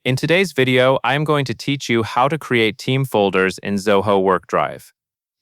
In today's video, I am going to teach you how to create team folders in Zoho WorkDrive.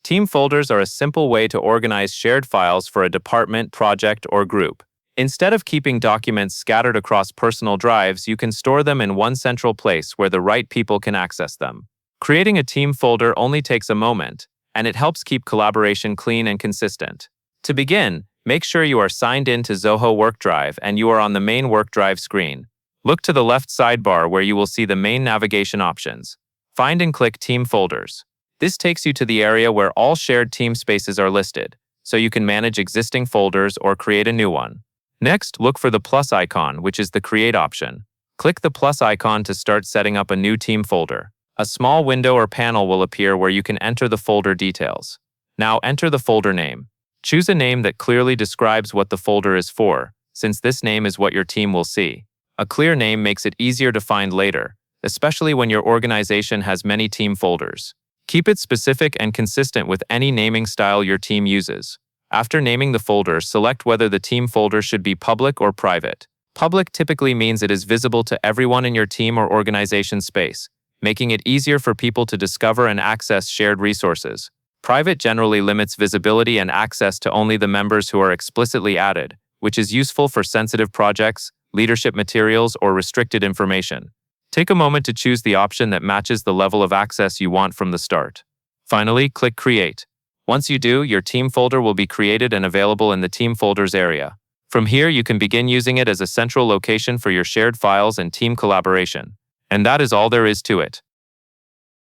Team folders are a simple way to organize shared files for a department, project, or group. Instead of keeping documents scattered across personal drives, you can store them in one central place where the right people can access them. Creating a team folder only takes a moment, and it helps keep collaboration clean and consistent. To begin, make sure you are signed in to Zoho WorkDrive and you are on the main WorkDrive screen. Look to the left sidebar where you will see the main navigation options. Find and click Team Folders. This takes you to the area where all shared team spaces are listed, so you can manage existing folders or create a new one. Next, look for the plus icon, which is the Create option. Click the plus icon to start setting up a new team folder. A small window or panel will appear where you can enter the folder details. Now enter the folder name. Choose a name that clearly describes what the folder is for, since this name is what your team will see. A clear name makes it easier to find later, especially when your organization has many team folders. Keep it specific and consistent with any naming style your team uses. After naming the folder, select whether the team folder should be public or private. Public typically means it is visible to everyone in your team or organization space, making it easier for people to discover and access shared resources. Private generally limits visibility and access to only the members who are explicitly added, which is useful for sensitive projects, leadership materials, or restricted information. Take a moment to choose the option that matches the level of access you want from the start. Finally, click Create. Once you do, your team folder will be created and available in the Team Folders area. From here, you can begin using it as a central location for your shared files and team collaboration. And that is all there is to it.